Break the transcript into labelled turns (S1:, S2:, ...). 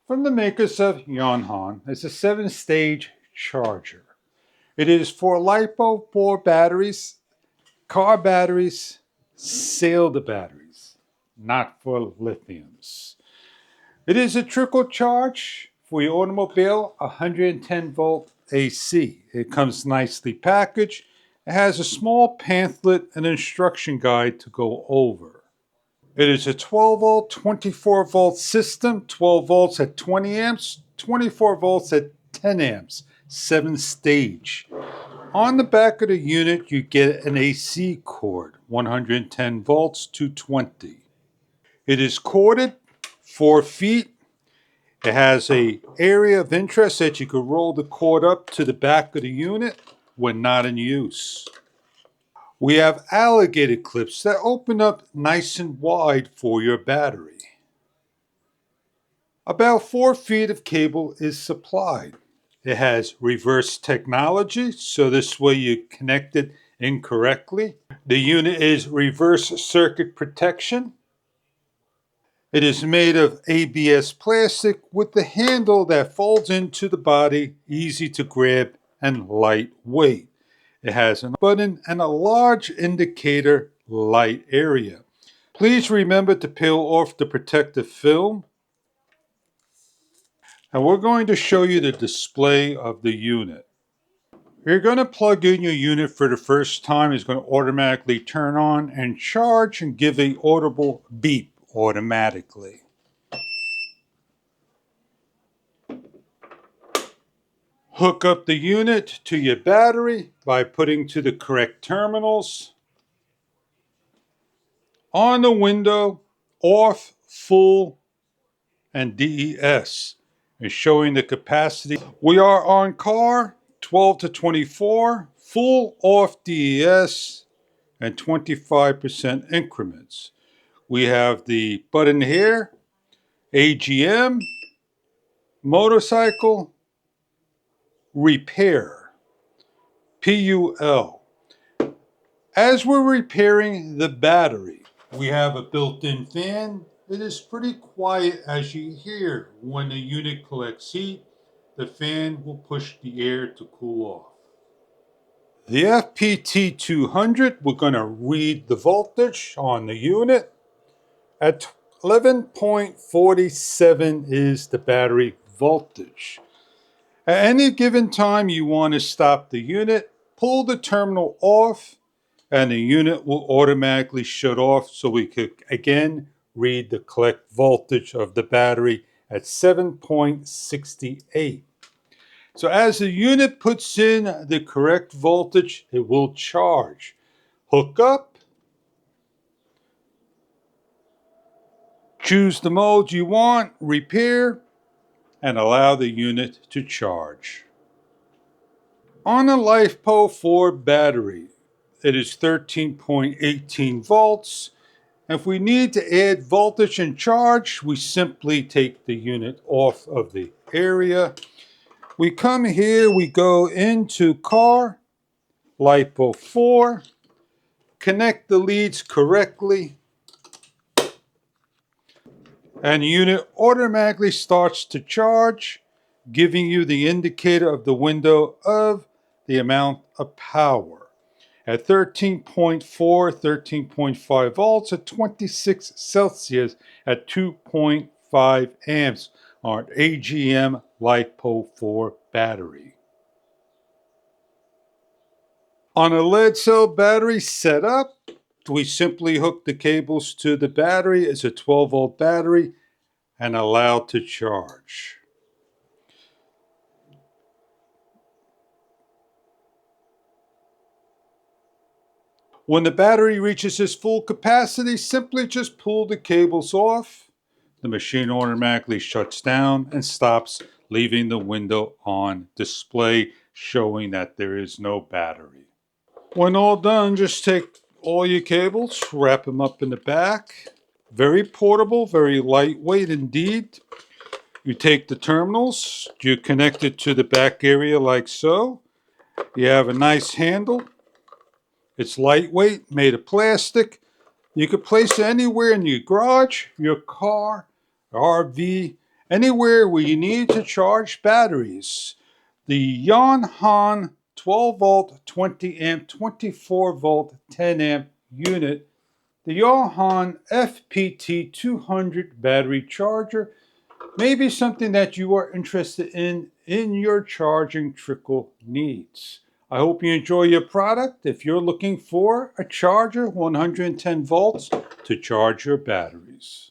S1: From the makers of YONHAN, it's a 7-stage charger. It is for Lifepo4 batteries, car batteries, sail batteries, not for lithiums. It is a trickle charge for your automobile, 110 volt AC. It comes nicely packaged. It has a small pamphlet and instruction guide to go over. It is a 12 volt, 24 volt system, 12 volts at 20 amps, 24 volts at 10 amps, 7-stage. On the back of the unit, you get an AC cord, 110 volts to 20. It is corded 4 feet. It has an area of interest that you can roll the cord up to the back of the unit when not in use. We have alligator clips that open up nice and wide for your battery. About 4 feet of cable is supplied. It has reverse technology, so this way you connect it incorrectly. The unit is reverse circuit protection. It is made of ABS plastic with the handle that folds into the body, easy to grab and lightweight. It has a button and a large indicator light area. Please remember to peel off the protective film. And we're going to show you the display of the unit. You're going to plug in your unit for the first time. It's going to automatically turn on and charge and give an audible beep automatically. Hook up the unit to your battery by putting to the correct terminals. On the window, off, full, and DES is showing the capacity. We are on car 12 to 24, full, off, DES, and 25% increments. We have the button here, AGM, motorcycle, repair, PUL. As we're repairing the battery, we have a built-in fan. It is pretty quiet as you hear when the unit collects heat. The fan will push the air to cool off. The FPT200, we're going to read the voltage on the unit. At 11.47 is the battery voltage. At any given time you want to stop the unit, pull the terminal off and the unit will automatically shut off, so we could again read the collect voltage of the battery at 7.68. So as the unit puts in the correct voltage, it will charge. Hook up. Choose the mode you want, repair, and allow the unit to charge. On a Lifepo4 battery, it is 13.18 volts. If we need to add voltage and charge, we simply take the unit off of the area. We come here, we go into car, Lifepo4, connect the leads correctly, and the unit automatically starts to charge, giving you the indicator of the window of the amount of power. At 13.4, 13.5 volts at 26 Celsius at 2.5 amps on AGM Lifepo4 battery. On a lead cell battery setup, we simply hook the cables to the battery. It's a 12 volt battery and allowed to charge. When the battery reaches its full capacity, simply just pull the cables off. The machine automatically shuts down and stops, leaving the window on display, showing that there is no battery. When all done, just take all your cables, wrap them up in the back. Very portable, very lightweight indeed. You take the terminals, you connect it to the back area like so. You have a nice handle. It's lightweight, made of plastic. You could place it anywhere in your garage, your car, RV, Anywhere where you need to charge batteries, the YONHAN 12 volt, 20 amp, 24 volt, 10 amp unit, the YONHAN FPT 200 battery charger may be something that you are interested in your charging trickle needs. I hope you enjoy your product. If you're looking for a charger, 110 volts to charge your batteries.